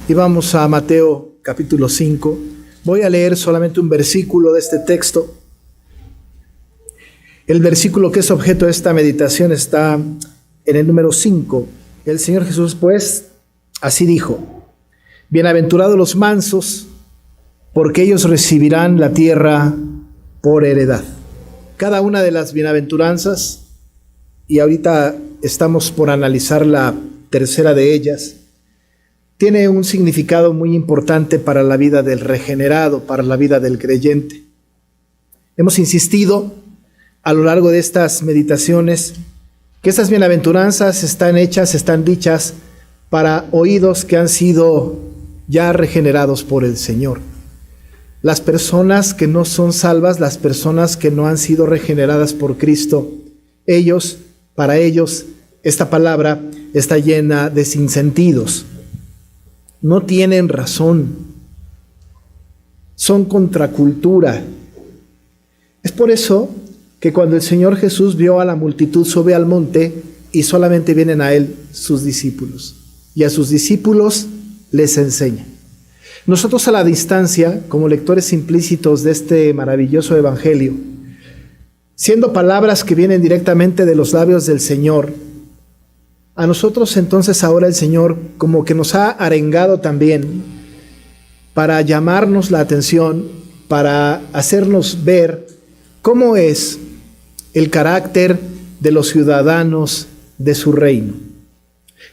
Y vamos a Mateo capítulo 5. Voy a leer solamente un versículo de este texto. El versículo que es objeto de esta meditación está en el número 5. El Señor Jesús, pues, así dijo: bienaventurados los mansos, porque ellos recibirán la tierra por heredad. Cada una de las bienaventuranzas, y ahorita estamos por analizar la tercera de ellas, tiene un significado muy importante para la vida del regenerado, para la vida del creyente. Hemos insistido a lo largo de estas meditaciones que estas bienaventuranzas están dichas para oídos que han sido ya regenerados por el Señor. Las personas que no son salvas, las personas que no han sido regeneradas por Cristo, para ellos, esta palabra está llena de sinsentidos. No tienen razón. Son contracultura. Es por eso que cuando el Señor Jesús vio a la multitud, sube al monte y solamente vienen a Él sus discípulos. Y a sus discípulos les enseña. Nosotros a la distancia, como lectores implícitos de este maravilloso evangelio, siendo palabras que vienen directamente de los labios del Señor, a nosotros entonces ahora el Señor como que nos ha arengado también para llamarnos la atención, para hacernos ver cómo es el carácter de los ciudadanos de su reino.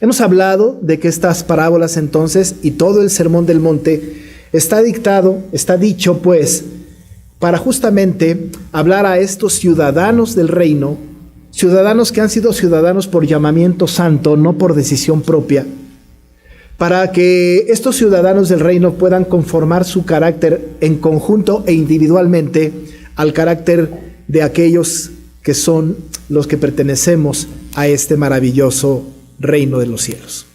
Hemos hablado de que estas parábolas entonces y todo el sermón del monte está dicho pues para justamente hablar a estos ciudadanos del reino, ciudadanos que han sido ciudadanos por llamamiento santo, no por decisión propia, para que estos ciudadanos del reino puedan conformar su carácter en conjunto e individualmente al carácter de aquellos que son los que pertenecemos a este maravilloso reino de los cielos.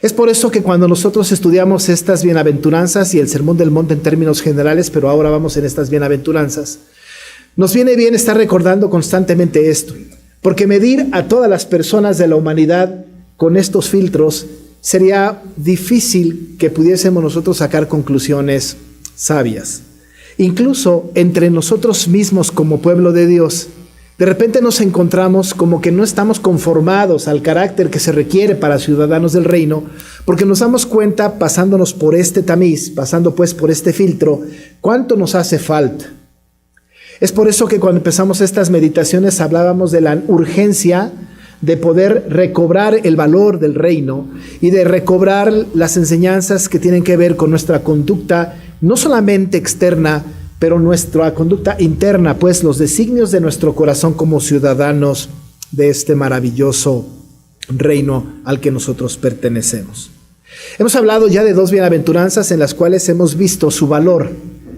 Es por eso que cuando nosotros estudiamos estas bienaventuranzas y el sermón del monte en términos generales, pero ahora vamos en estas bienaventuranzas, nos viene bien estar recordando constantemente esto, porque medir a todas las personas de la humanidad con estos filtros sería difícil que pudiésemos nosotros sacar conclusiones sabias. Incluso entre nosotros mismos como pueblo de Dios, de repente nos encontramos como que no estamos conformados al carácter que se requiere para ciudadanos del reino, porque nos damos cuenta, pasándonos por este tamiz, pasando pues por este filtro, cuánto nos hace falta. Es por eso que cuando empezamos estas meditaciones hablábamos de la urgencia de poder recobrar el valor del reino y de recobrar las enseñanzas que tienen que ver con nuestra conducta, no solamente externa, pero nuestra conducta interna, pues los designios de nuestro corazón como ciudadanos de este maravilloso reino al que nosotros pertenecemos. Hemos hablado ya de dos bienaventuranzas en las cuales hemos visto su valor.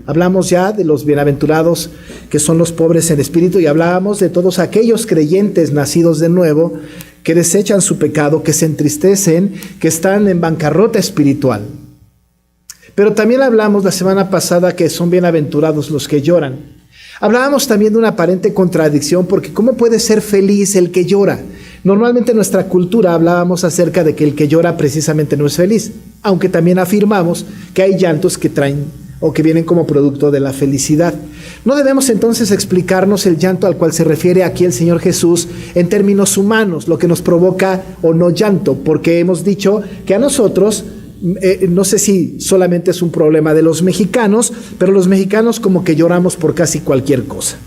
Hablamos ya de los bienaventurados que son los pobres en espíritu y hablábamos de todos aquellos creyentes nacidos de nuevo que desechan su pecado, que se entristecen, que están en bancarrota espiritual. Pero también hablamos la semana pasada que son bienaventurados los que lloran. Hablábamos también de una aparente contradicción porque ¿cómo puede ser feliz el que llora? Normalmente en nuestra cultura hablábamos acerca de que el que llora precisamente no es feliz, aunque también afirmamos que hay llantos que traen o que vienen como producto de la felicidad. No debemos entonces explicarnos el llanto al cual se refiere aquí el Señor Jesús en términos humanos, lo que nos provoca o no llanto, porque hemos dicho que a nosotros, no sé si solamente es un problema de los mexicanos, pero los mexicanos como que lloramos por casi cualquier cosa.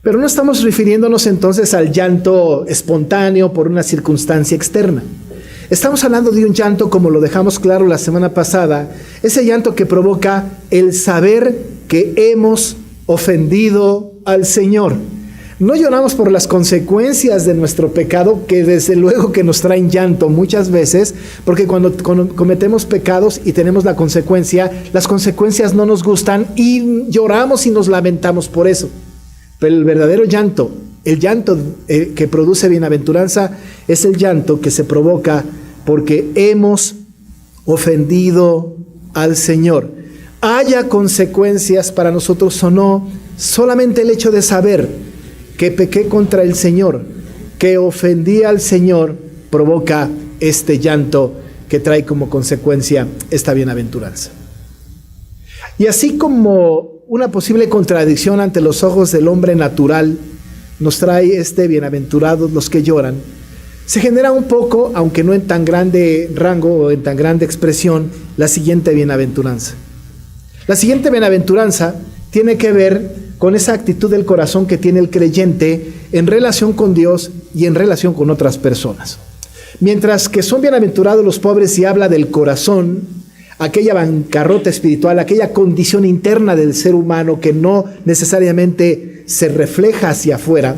Pero no estamos refiriéndonos entonces al llanto espontáneo por una circunstancia externa. Estamos hablando de un llanto, como lo dejamos claro la semana pasada, ese llanto que provoca el saber que hemos ofendido al Señor. No lloramos por las consecuencias de nuestro pecado, que desde luego que nos traen llanto muchas veces, porque cuando cometemos pecados y tenemos la consecuencia, las consecuencias no nos gustan y lloramos y nos lamentamos por eso. Pero el verdadero llanto, el llanto que produce bienaventuranza, es el llanto que se provoca porque hemos ofendido al Señor. Haya consecuencias para nosotros o no, solamente el hecho de saber que pequé contra el Señor, que ofendí al Señor, provoca este llanto que trae como consecuencia esta bienaventuranza. Y así como una posible contradicción ante los ojos del hombre natural nos trae bienaventurados los que lloran, se genera un poco, aunque no en tan grande rango o en tan grande expresión, la siguiente bienaventuranza. La siguiente bienaventuranza tiene que ver con esa actitud del corazón que tiene el creyente en relación con Dios y en relación con otras personas. Mientras que son bienaventurados los pobres y habla del corazón, aquella bancarrota espiritual, aquella condición interna del ser humano que no necesariamente se refleja hacia afuera,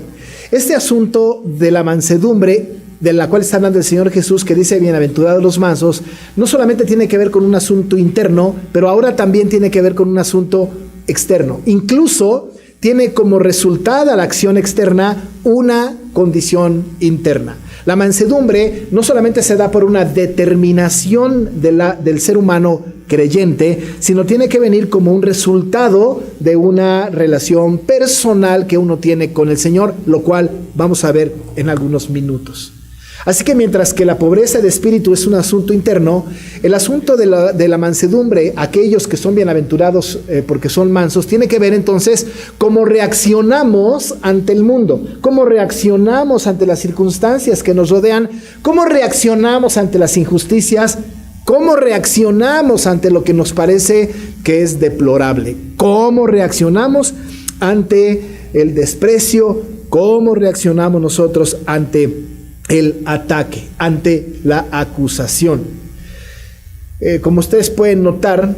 este asunto de la mansedumbre de la cual está hablando el Señor Jesús, que dice bienaventurados los mansos, no solamente tiene que ver con un asunto interno, pero ahora también tiene que ver con un asunto externo. Incluso tiene como resultado a la acción externa una condición interna. La mansedumbre no solamente se da por una determinación del ser humano creyente, sino tiene que venir como un resultado de una relación personal que uno tiene con el Señor, lo cual vamos a ver en algunos minutos. Así que mientras que la pobreza de espíritu es un asunto interno, el asunto de la mansedumbre, aquellos que son bienaventurados porque son mansos, tiene que ver entonces cómo reaccionamos ante el mundo, cómo reaccionamos ante las circunstancias que nos rodean, cómo reaccionamos ante las injusticias, cómo reaccionamos ante lo que nos parece que es deplorable, cómo reaccionamos ante el desprecio, cómo reaccionamos nosotros ante el ataque, ante la acusación. Como ustedes pueden notar,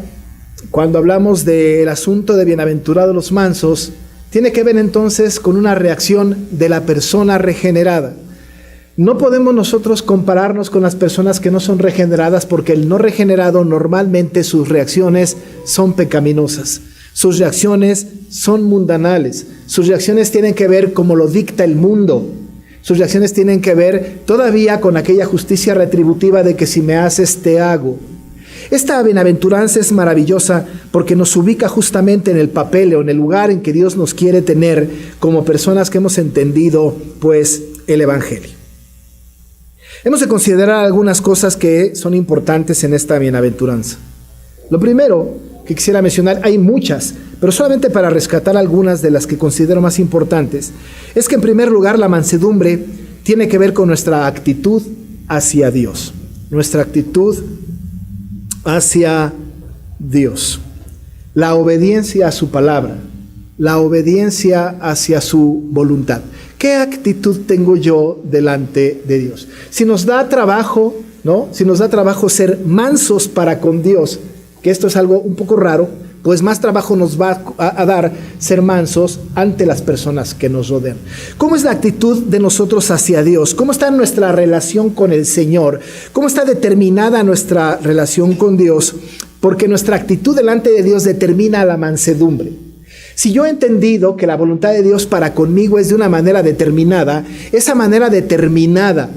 cuando hablamos del asunto de bienaventurados los mansos, tiene que ver entonces con una reacción de la persona regenerada. No podemos nosotros compararnos con las personas que no son regeneradas, porque el no regenerado normalmente sus reacciones son pecaminosas, sus reacciones son mundanales, sus reacciones tienen que ver como lo dicta el mundo. Sus reacciones tienen que ver todavía con aquella justicia retributiva de que si me haces, te hago. Esta bienaventuranza es maravillosa porque nos ubica justamente en el papel o en el lugar en que Dios nos quiere tener como personas que hemos entendido, pues, el Evangelio. Hemos de considerar algunas cosas que son importantes en esta bienaventuranza. Lo primero que quisiera mencionar, hay muchas, pero solamente para rescatar algunas de las que considero más importantes, es que en primer lugar la mansedumbre tiene que ver con nuestra actitud hacia Dios. Nuestra actitud hacia Dios. La obediencia a su palabra, la obediencia hacia su voluntad. ¿Qué actitud tengo yo delante de Dios? Si nos da trabajo, ¿no? Si nos da trabajo ser mansos para con Dios, que esto es algo un poco raro, pues más trabajo nos va a dar ser mansos ante las personas que nos rodean. ¿Cómo es la actitud de nosotros hacia Dios? ¿Cómo está nuestra relación con el Señor? ¿Cómo está determinada nuestra relación con Dios? Porque nuestra actitud delante de Dios determina la mansedumbre. Si yo he entendido que la voluntad de Dios para conmigo es de una manera determinada, esa manera determinada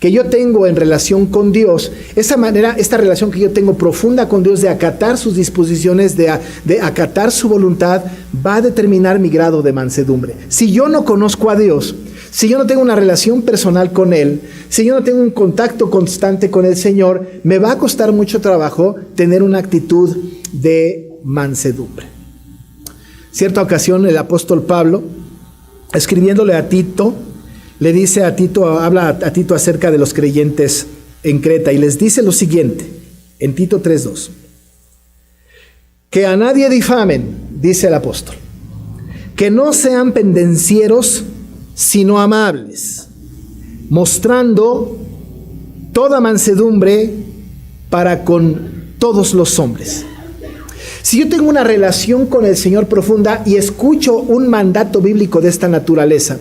que yo tengo en relación con Dios, esta relación que yo tengo profunda con Dios de acatar sus disposiciones, de acatar su voluntad, va a determinar mi grado de mansedumbre. Si yo no conozco a Dios, si yo no tengo una relación personal con Él, si yo no tengo un contacto constante con el Señor, me va a costar mucho trabajo tener una actitud de mansedumbre. Cierta ocasión el apóstol Pablo, escribiéndole a Tito, le dice a Tito, habla a Tito acerca de los creyentes en Creta y les dice lo siguiente, en Tito 3:2. Que a nadie difamen, dice el apóstol, que no sean pendencieros, sino amables, mostrando toda mansedumbre para con todos los hombres. Si yo tengo una relación con el Señor profunda y escucho un mandato bíblico de esta naturaleza,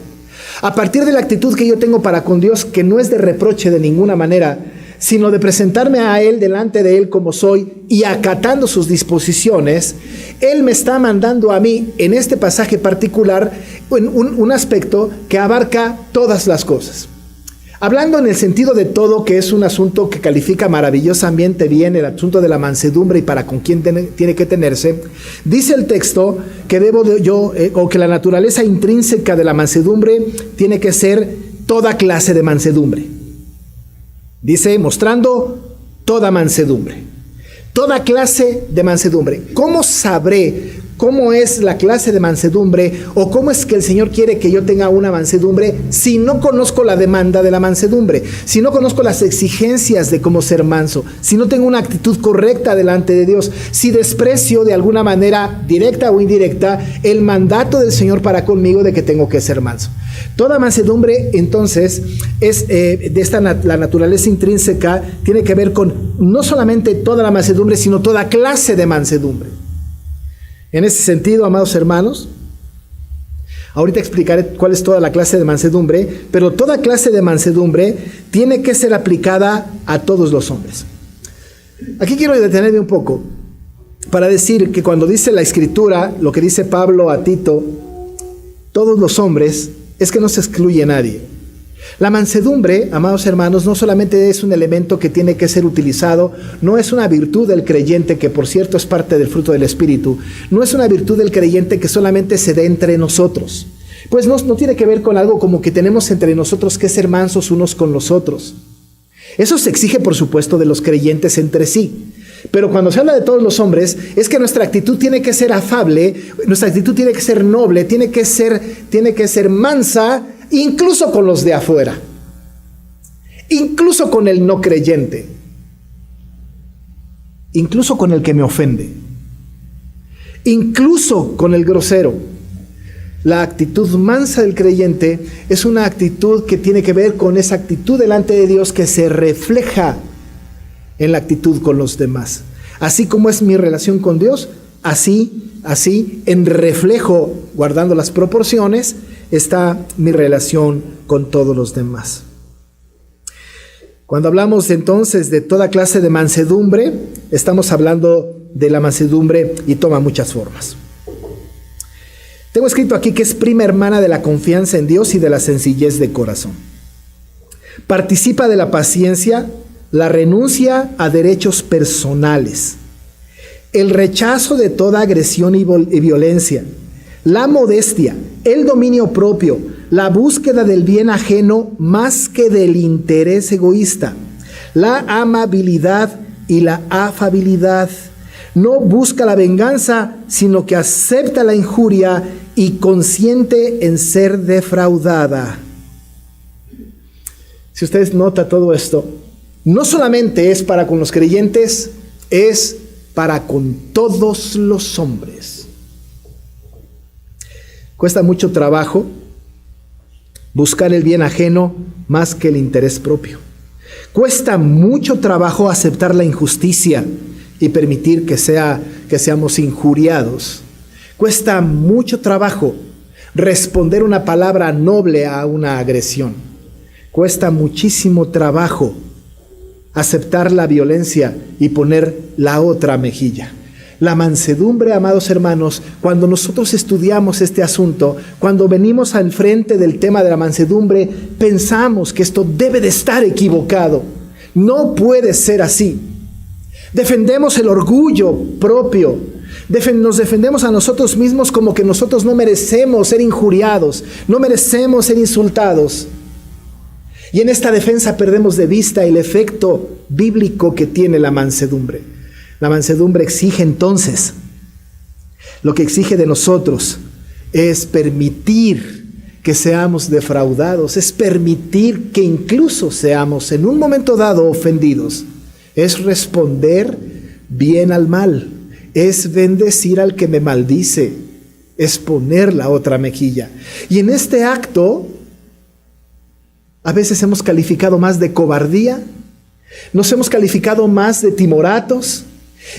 a partir de la actitud que yo tengo para con Dios, que no es de reproche de ninguna manera, sino de presentarme a Él, delante de Él como soy, y acatando sus disposiciones, Él me está mandando a mí, en este pasaje particular, un aspecto que abarca todas las cosas. Hablando en el sentido de todo, que es un asunto que califica maravillosamente bien el asunto de la mansedumbre y para con quién tiene que tenerse, dice el texto que que la naturaleza intrínseca de la mansedumbre tiene que ser toda clase de mansedumbre. Dice, mostrando toda mansedumbre. Toda clase de mansedumbre. ¿Cómo sabré cómo es la clase de mansedumbre o cómo es que el Señor quiere que yo tenga una mansedumbre si no conozco la demanda de la mansedumbre, si no conozco las exigencias de cómo ser manso, si no tengo una actitud correcta delante de Dios, si desprecio de alguna manera directa o indirecta el mandato del Señor para conmigo de que tengo que ser manso? Toda mansedumbre entonces es la naturaleza intrínseca, tiene que ver con no solamente toda la mansedumbre, sino toda clase de mansedumbre. En ese sentido, amados hermanos, ahorita explicaré cuál es toda la clase de mansedumbre, pero toda clase de mansedumbre tiene que ser aplicada a todos los hombres. Aquí quiero detenerme un poco para decir que cuando dice la Escritura, lo que dice Pablo a Tito, todos los hombres, es que no se excluye nadie. La mansedumbre, amados hermanos, no solamente es un elemento que tiene que ser utilizado, no es una virtud del creyente, que por cierto es parte del fruto del Espíritu, no es una virtud del creyente que solamente se dé entre nosotros. Pues no tiene que ver con algo como que tenemos entre nosotros que ser mansos unos con los otros. Eso se exige, por supuesto, de los creyentes entre sí. Pero cuando se habla de todos los hombres, es que nuestra actitud tiene que ser afable, nuestra actitud tiene que ser noble, tiene que ser mansa, incluso con los de afuera, incluso con el no creyente, incluso con el que me ofende, incluso con el grosero. La actitud mansa del creyente es una actitud que tiene que ver con esa actitud delante de Dios que se refleja en la actitud con los demás. Así como es mi relación con Dios, así en reflejo, guardando las proporciones, está mi relación con todos los demás. Cuando hablamos entonces de toda clase de mansedumbre, estamos hablando de la mansedumbre y toma muchas formas. Tengo escrito aquí que es prima hermana de la confianza en Dios y de la sencillez de corazón. Participa de la paciencia, la renuncia a derechos personales, el rechazo de toda agresión y violencia, la modestia, el dominio propio, la búsqueda del bien ajeno más que del interés egoísta, la amabilidad y la afabilidad. No busca la venganza, sino que acepta la injuria y consiente en ser defraudada. Si ustedes notan todo esto, no solamente es para con los creyentes, es para con todos los hombres. Cuesta mucho trabajo buscar el bien ajeno más que el interés propio. Cuesta mucho trabajo aceptar la injusticia y permitir que seamos injuriados. Cuesta mucho trabajo responder una palabra noble a una agresión. Cuesta muchísimo trabajo aceptar la violencia y poner la otra mejilla. La mansedumbre, amados hermanos, cuando nosotros estudiamos este asunto, cuando venimos al frente del tema de la mansedumbre, pensamos que esto debe de estar equivocado. No puede ser así. Defendemos el orgullo propio. Nos defendemos a nosotros mismos como que nosotros no merecemos ser injuriados, no merecemos ser insultados. Y en esta defensa perdemos de vista el efecto bíblico que tiene la mansedumbre. La mansedumbre exige entonces, lo que exige de nosotros es permitir que seamos defraudados, es permitir que incluso seamos en un momento dado ofendidos, es responder bien al mal, es bendecir al que me maldice, es poner la otra mejilla. Y en este acto, a veces hemos calificado más de cobardía, nos hemos calificado más de timoratos,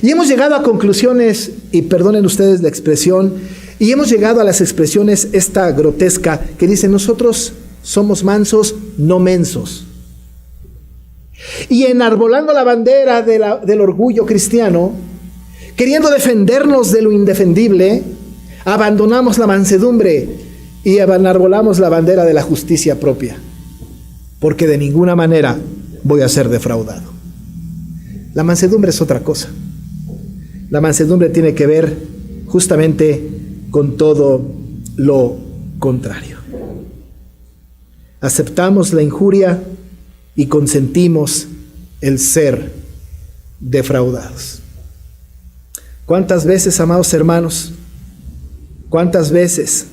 y hemos llegado a conclusiones, y perdonen ustedes la expresión, y hemos llegado a las expresiones esta grotesca que dice: nosotros somos mansos, no mensos. Y enarbolando la bandera del orgullo cristiano, queriendo defendernos de lo indefendible, abandonamos la mansedumbre y enarbolamos la bandera de la justicia propia, porque de ninguna manera voy a ser defraudado. La mansedumbre es otra cosa. La mansedumbre tiene que ver justamente con todo lo contrario. Aceptamos la injuria y consentimos el ser defraudados. ¿Cuántas veces, amados hermanos, cuántas veces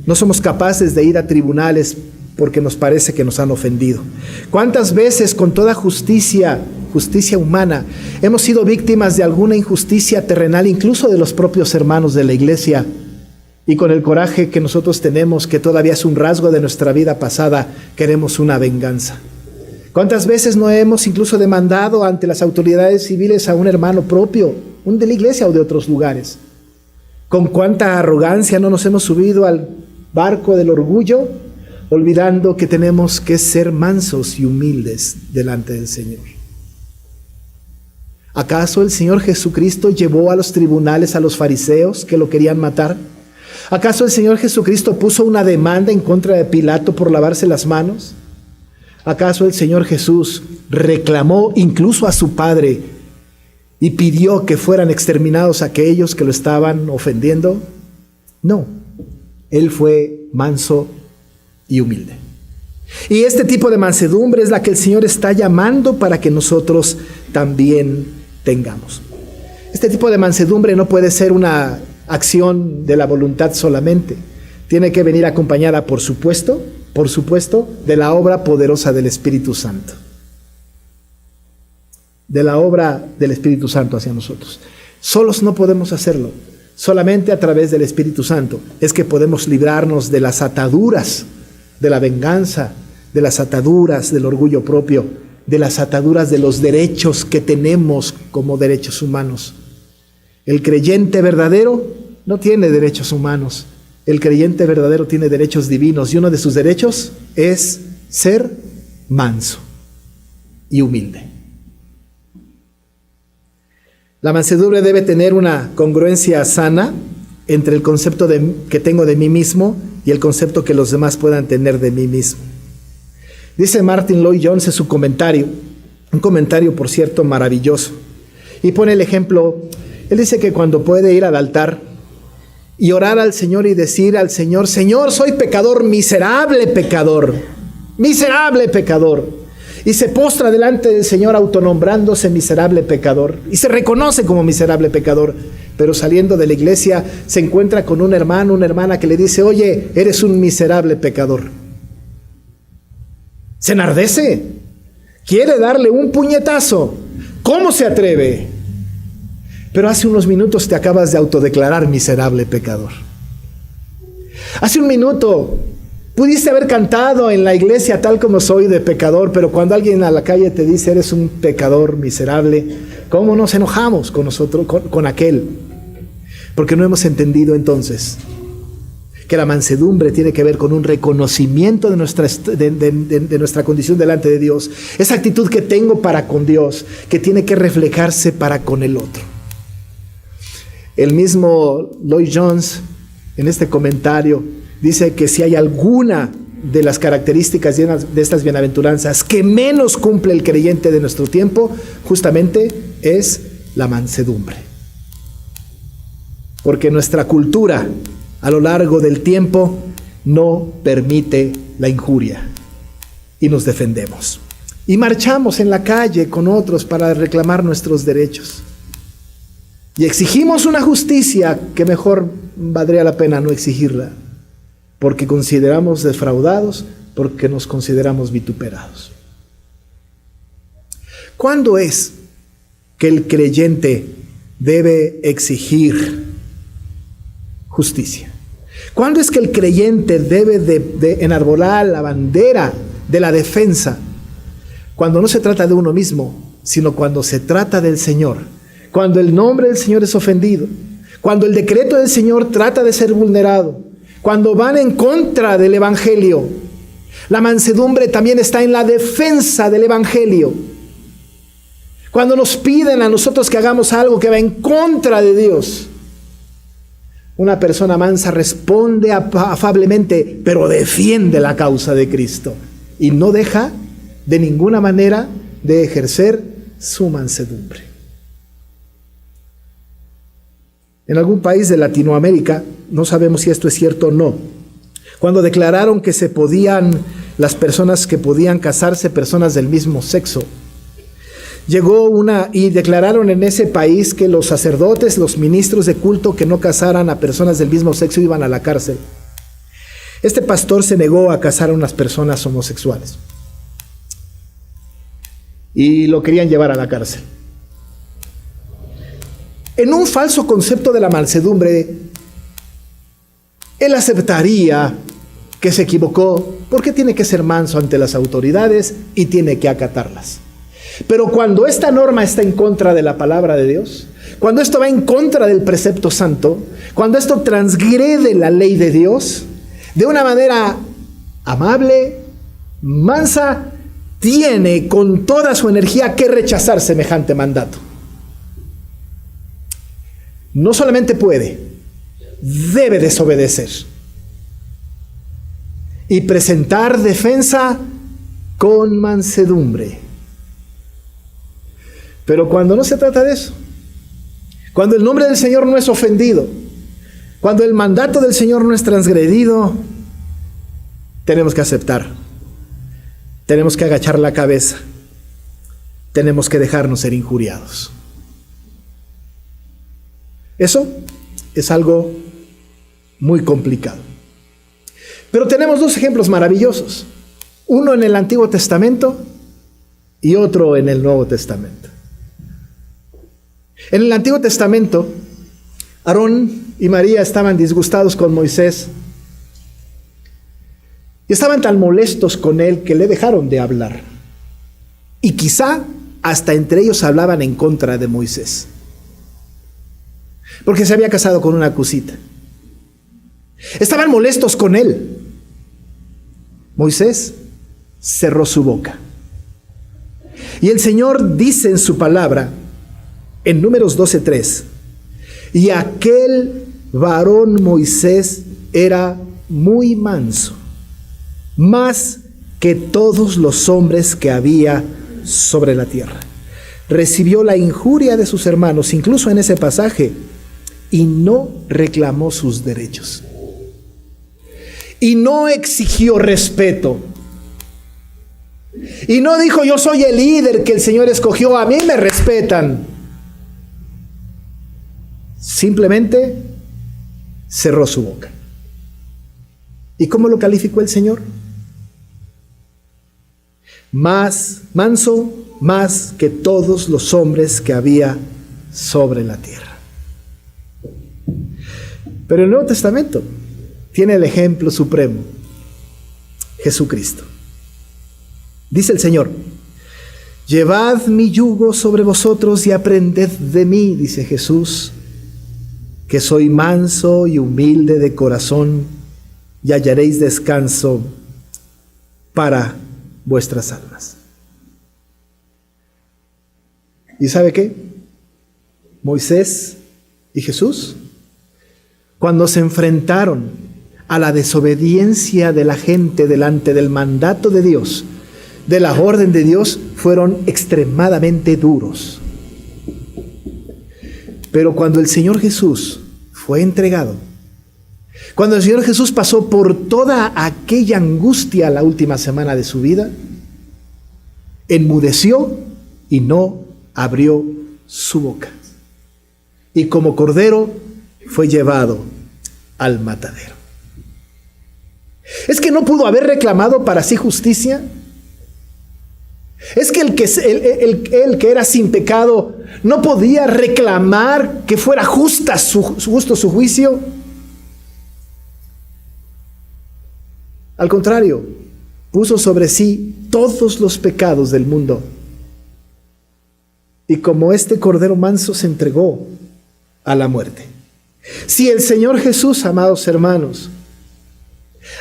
no somos capaces de ir a tribunales porque nos parece que nos han ofendido? ¿Cuántas veces con toda justicia humana, hemos sido víctimas de alguna injusticia terrenal, incluso de los propios hermanos de la iglesia, y con el coraje que nosotros tenemos, que todavía es un rasgo de nuestra vida pasada, queremos una venganza? ¿Cuántas veces no hemos incluso demandado ante las autoridades civiles a un hermano propio, un de la iglesia o de otros lugares? ¿Con cuánta arrogancia no nos hemos subido al barco del orgullo, olvidando que tenemos que ser mansos y humildes delante del Señor? ¿Acaso el Señor Jesucristo llevó a los tribunales a los fariseos que lo querían matar? ¿Acaso el Señor Jesucristo puso una demanda en contra de Pilato por lavarse las manos? ¿Acaso el Señor Jesús reclamó incluso a su Padre y pidió que fueran exterminados aquellos que lo estaban ofendiendo? No, Él fue manso y humilde. Y este tipo de mansedumbre es la que el Señor está llamando para que nosotros también tengamos. Este tipo de mansedumbre no puede ser una acción de la voluntad solamente. Tiene que venir acompañada, por supuesto, de la obra poderosa del Espíritu Santo. De la obra del Espíritu Santo hacia nosotros. Solos no podemos hacerlo. Solamente a través del Espíritu Santo es que podemos librarnos de las ataduras de la venganza, de las ataduras del orgullo propio, de las ataduras de los derechos que tenemos como derechos humanos. El creyente verdadero no tiene derechos humanos. El creyente verdadero tiene derechos divinos, y uno de sus derechos es ser manso y humilde. La mansedumbre debe tener una congruencia sana entre el concepto que tengo de mí mismo y el concepto que los demás puedan tener de mí mismo. Dice Martin Lloyd-Jones en su comentario, un comentario por cierto maravilloso, y pone el ejemplo. Él dice que cuando puede ir al altar y orar al Señor y decir al Señor: Señor, soy pecador, miserable pecador, y se postra delante del Señor autonombrándose miserable pecador, y se reconoce como miserable pecador, pero saliendo de la iglesia se encuentra con un hermano, una hermana que le dice: oye, eres un miserable pecador. Se enardece, quiere darle un puñetazo. ¿Cómo se atreve? Pero hace unos minutos te acabas de autodeclarar miserable pecador. Hace un minuto pudiste haber cantado en la iglesia tal como soy de pecador, pero cuando alguien a la calle te dice eres un pecador miserable, ¿cómo nos enojamos con nosotros, con aquel? Porque no hemos entendido entonces que la mansedumbre tiene que ver con un reconocimiento de nuestra condición delante de Dios. Esa actitud que tengo para con Dios, que tiene que reflejarse para con el otro. El mismo Lloyd-Jones, en este comentario, dice que si hay alguna de las características de estas bienaventuranzas que menos cumple el creyente de nuestro tiempo, justamente es la mansedumbre. Porque nuestra cultura a lo largo del tiempo no permite la injuria y nos defendemos. Y marchamos en la calle con otros para reclamar nuestros derechos. Y exigimos una justicia que mejor valdría la pena no exigirla, porque consideramos defraudados, porque nos consideramos vituperados. ¿Cuándo es que el creyente debe exigir justicia? ¿Cuándo es que el creyente debe de enarbolar la bandera de la defensa? Cuando no se trata de uno mismo, sino cuando se trata del Señor. Cuando el nombre del Señor es ofendido, cuando el decreto del Señor trata de ser vulnerado, cuando van en contra del Evangelio. La mansedumbre también está en la defensa del Evangelio. Cuando nos piden a nosotros que hagamos algo que va en contra de Dios, una persona mansa responde afablemente, pero defiende la causa de Cristo y no deja de ninguna manera de ejercer su mansedumbre. En algún país de Latinoamérica, no sabemos si esto es cierto o no, cuando declararon que las personas que podían casarse, personas del mismo sexo, y declararon en ese país que los sacerdotes, los ministros de culto que no casaran a personas del mismo sexo iban a la cárcel. Este pastor se negó a casar a unas personas homosexuales y lo querían llevar a la cárcel. En un falso concepto de la mansedumbre, él aceptaría que se equivocó porque tiene que ser manso ante las autoridades y tiene que acatarlas. Pero cuando esta norma está en contra de la palabra de Dios, cuando esto va en contra del precepto santo, cuando esto transgrede la ley de Dios, de una manera amable, mansa, tiene con toda su energía que rechazar semejante mandato. No solamente puede, debe desobedecer y presentar defensa con mansedumbre. Pero cuando no se trata de eso, cuando el nombre del Señor no es ofendido, cuando el mandato del Señor no es transgredido, tenemos que aceptar, tenemos que agachar la cabeza, tenemos que dejarnos ser injuriados. Eso es algo muy complicado. Pero tenemos dos ejemplos maravillosos, uno en el Antiguo Testamento y otro en el Nuevo Testamento. En el Antiguo Testamento, Aarón y María estaban disgustados con Moisés y estaban tan molestos con él que le dejaron de hablar. Y quizá hasta entre ellos hablaban en contra de Moisés, porque se había casado con una cusita. Estaban molestos con él. Moisés cerró su boca. Y el Señor dice en su palabra, en Números 12:3, y aquel varón Moisés era muy manso, más que todos los hombres que había sobre la tierra. Recibió la injuria de sus hermanos, incluso en ese pasaje, y no reclamó sus derechos. Y no exigió respeto. Y no dijo, yo soy el líder que el Señor escogió, a mí me respetan. Simplemente cerró su boca. ¿Y cómo lo calificó el Señor? Manso, más que todos los hombres que había sobre la tierra. Pero el Nuevo Testamento tiene el ejemplo supremo, Jesucristo. Dice el Señor, llevad mi yugo sobre vosotros y aprended de mí, dice Jesús, que soy manso y humilde de corazón, y hallaréis descanso para vuestras almas. ¿Y sabe qué? Moisés y Jesús, cuando se enfrentaron a la desobediencia de la gente delante del mandato de Dios, de la orden de Dios, fueron extremadamente duros. Pero cuando el Señor Jesús fue entregado, cuando el Señor Jesús pasó por toda aquella angustia la última semana de su vida, enmudeció y no abrió su boca. Y como cordero fue llevado al matadero. ¿Es que no pudo haber reclamado para sí justicia? ¿Es que el que era sin pecado no podía reclamar que fuera justo su juicio? Al contrario, puso sobre sí todos los pecados del mundo. Y como este cordero manso se entregó a la muerte. Si el Señor Jesús, amados hermanos,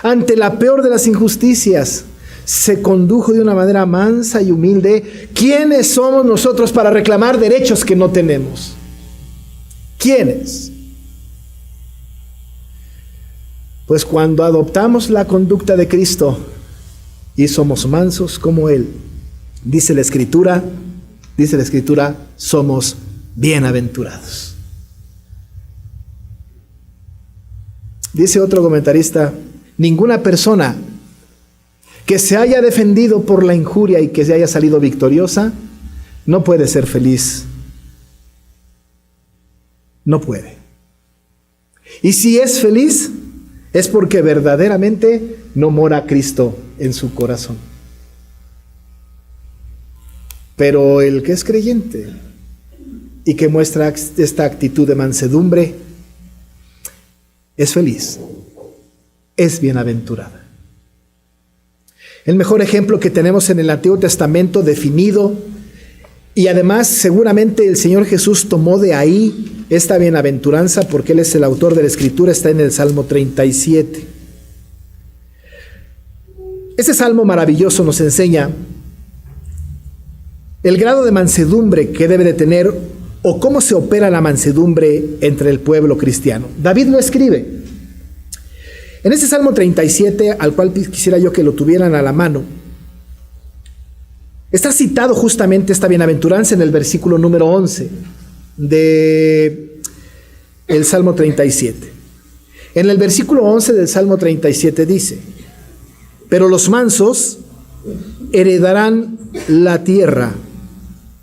ante la peor de las injusticias, se condujo de una manera mansa y humilde, ¿quiénes somos nosotros para reclamar derechos que no tenemos? ¿Quiénes? Pues cuando adoptamos la conducta de Cristo y somos mansos como Él, dice la Escritura, somos bienaventurados. Dice otro comentarista, ninguna persona que se haya defendido por la injuria y que se haya salido victoriosa no puede ser feliz. No puede. Y si es feliz, es porque verdaderamente no mora Cristo en su corazón. Pero el que es creyente y que muestra esta actitud de mansedumbre, es feliz, es bienaventurada. El mejor ejemplo que tenemos en el Antiguo Testamento definido, y además seguramente el Señor Jesús tomó de ahí esta bienaventuranza porque Él es el autor de la Escritura, está en el Salmo 37. Ese salmo maravilloso nos enseña el grado de mansedumbre que debe de tener o cómo se opera la mansedumbre entre el pueblo cristiano. David lo escribe. En ese Salmo 37, al cual quisiera yo que lo tuvieran a la mano, está citado justamente esta bienaventuranza en el versículo número 11 de el Salmo 37. En el versículo 11 del Salmo 37 dice: pero los mansos heredarán la tierra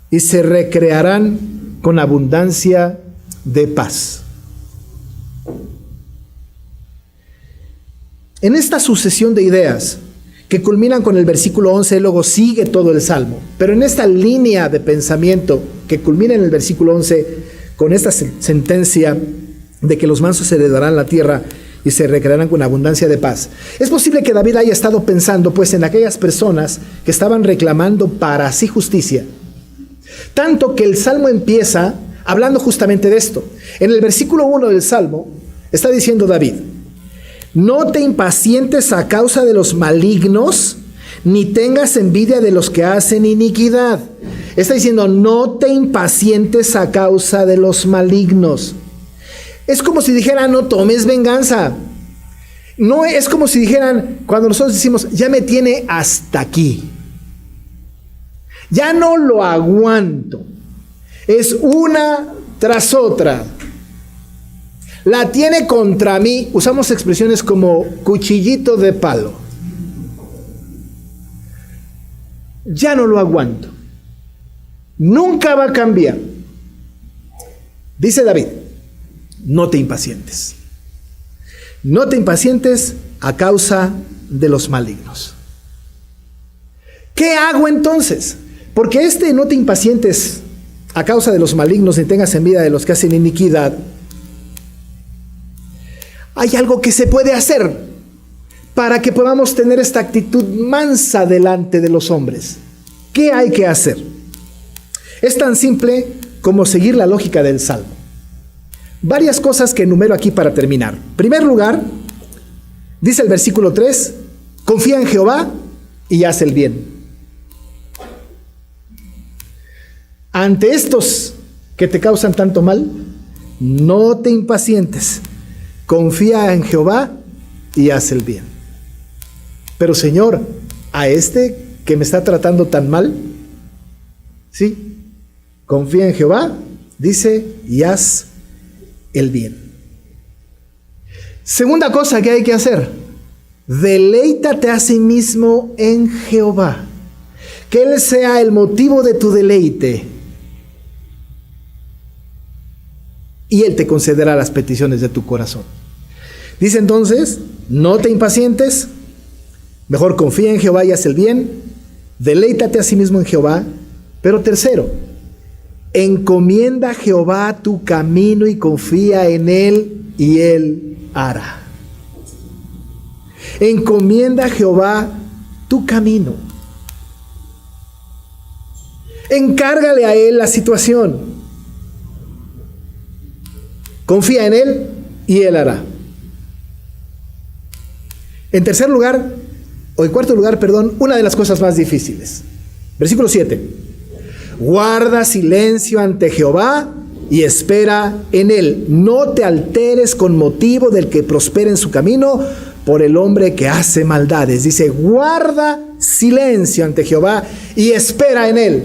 y se recrearán con abundancia de paz. En esta sucesión de ideas que culminan con el versículo 11, luego sigue todo el Salmo, pero en esta línea de pensamiento que culmina en el versículo 11 con esta sentencia de que los mansos heredarán la tierra y se recrearán con abundancia de paz, es posible que David haya estado pensando pues en aquellas personas que estaban reclamando para sí justicia, tanto que el Salmo empieza hablando justamente de esto. En el versículo 1 del Salmo está diciendo David: no te impacientes a causa de los malignos, ni tengas envidia de los que hacen iniquidad. Está diciendo, no te impacientes a causa de los malignos. Es como si dijeran, no tomes venganza. No es como si dijeran, cuando nosotros decimos, ya me tiene hasta aquí. Ya no lo aguanto. Es una tras otra. La tiene contra mí. Usamos expresiones como cuchillito de palo. Ya no lo aguanto. Nunca va a cambiar. Dice David, no te impacientes. No te impacientes a causa de los malignos. ¿Qué hago entonces? Porque no te impacientes a causa de los malignos, ni tengas envidia de los que hacen iniquidad. Hay algo que se puede hacer para que podamos tener esta actitud mansa delante de los hombres. ¿Qué hay que hacer? Es tan simple como seguir la lógica del Salmo. Varias cosas que enumero aquí para terminar. En primer lugar, dice el versículo 3, confía en Jehová y haz el bien. Ante estos que te causan tanto mal, no te impacientes. Confía en Jehová y haz el bien. Pero Señor, a este que me está tratando tan mal, sí, confía en Jehová, dice, y haz el bien. Segunda cosa que hay que hacer, deleítate a sí mismo en Jehová. Que Él sea el motivo de tu deleite. Y Él te concederá las peticiones de tu corazón. Dice entonces, no te impacientes, mejor confía en Jehová y haz el bien, deleítate a sí mismo en Jehová. Pero tercero, encomienda a Jehová tu camino y confía en Él y Él hará. Encomienda a Jehová tu camino. Encárgale a Él la situación. Confía en Él y Él hará. En cuarto lugar, una de las cosas más difíciles. Versículo 7. Guarda silencio ante Jehová y espera en Él. No te alteres con motivo del que prospera en su camino por el hombre que hace maldades. Dice, guarda silencio ante Jehová y espera en Él.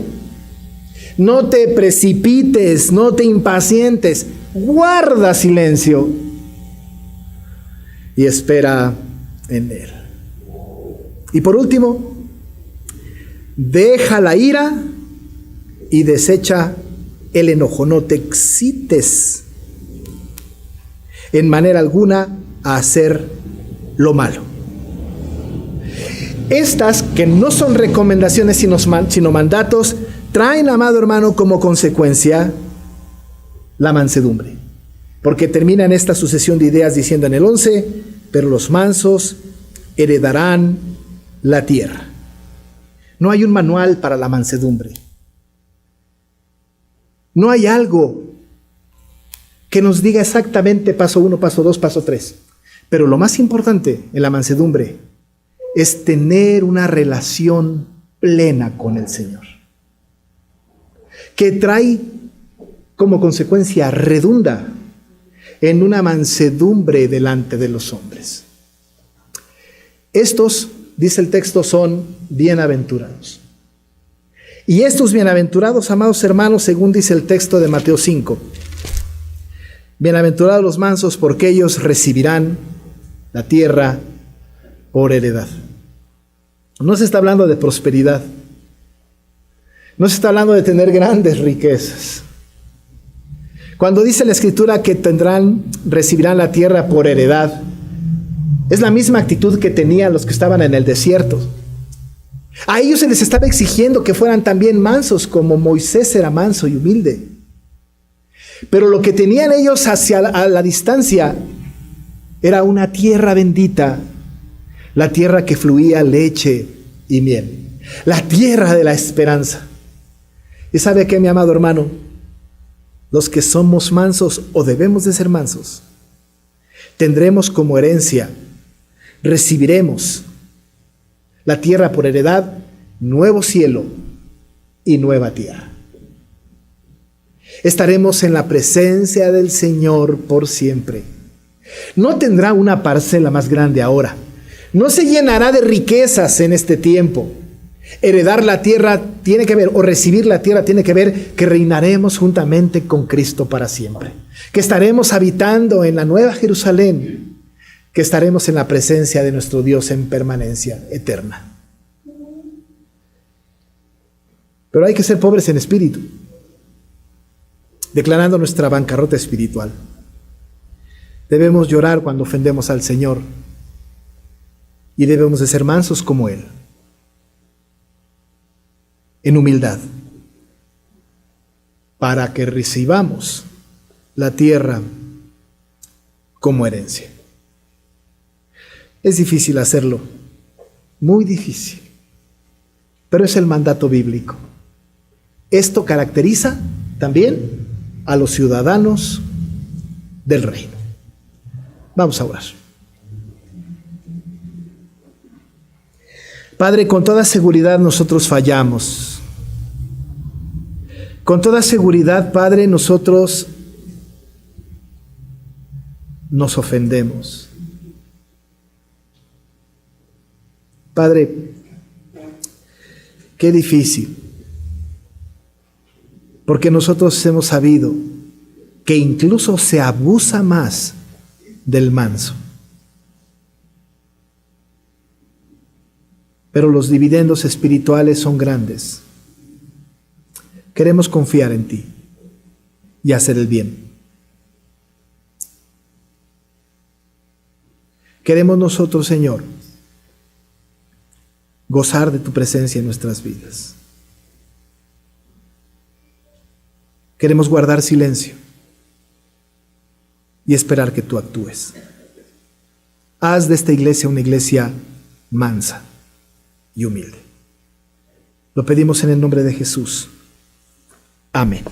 No te precipites, no te impacientes. Guarda silencio y espera en Él. Y por último, deja la ira y desecha el enojo. No te excites en manera alguna a hacer lo malo. Estas, que no son recomendaciones sino mandatos, traen, amado hermano, como consecuencia la mansedumbre. Porque termina en esta sucesión de ideas diciendo en el 11, pero los mansos heredarán la tierra. No hay un manual para la mansedumbre. No hay algo que nos diga exactamente paso 1, paso 2, paso 3. Pero lo más importante en la mansedumbre es tener una relación plena con el Señor, que trae como consecuencia, redunda en una mansedumbre delante de los hombres. Estos, dice el texto, son bienaventurados. Y estos bienaventurados, amados hermanos, según dice el texto de Mateo 5, bienaventurados los mansos, porque ellos recibirán la tierra por heredad. No se está hablando de prosperidad. No se está hablando de tener grandes riquezas. Cuando dice la Escritura que recibirán la tierra por heredad, es la misma actitud que tenían los que estaban en el desierto. A ellos se les estaba exigiendo que fueran también mansos, como Moisés era manso y humilde. Pero lo que tenían ellos a la distancia era una tierra bendita, la tierra que fluía leche y miel, la tierra de la esperanza. ¿Y sabe qué, mi amado hermano? Los que somos mansos, o debemos de ser mansos, tendremos como herencia, recibiremos la tierra por heredad, nuevo cielo y nueva tierra. Estaremos en la presencia del Señor por siempre. No tendrá una parcela más grande ahora. No se llenará de riquezas en este tiempo. Heredar la tierra tiene que ver, o recibir la tierra tiene que ver, que reinaremos juntamente con Cristo para siempre. Que estaremos habitando en la nueva Jerusalén. Que estaremos en la presencia de nuestro Dios en permanencia eterna. Pero hay que ser pobres en espíritu, declarando nuestra bancarrota espiritual. Debemos llorar cuando ofendemos al Señor y debemos de ser mansos como Él, en humildad, para que recibamos la tierra como herencia. Es difícil hacerlo, muy difícil, pero es el mandato bíblico. Esto caracteriza también a los ciudadanos del reino. Vamos a orar. Padre, con toda seguridad nosotros fallamos. Con toda seguridad, Padre, nosotros nos ofendemos. Padre, qué difícil, porque nosotros hemos sabido que incluso se abusa más del manso. Pero los dividendos espirituales son grandes. Queremos confiar en ti y hacer el bien. Queremos nosotros, Señor, gozar de tu presencia en nuestras vidas. Queremos guardar silencio y esperar que tú actúes. Haz de esta iglesia una iglesia mansa y humilde. Lo pedimos en el nombre de Jesús. Amén.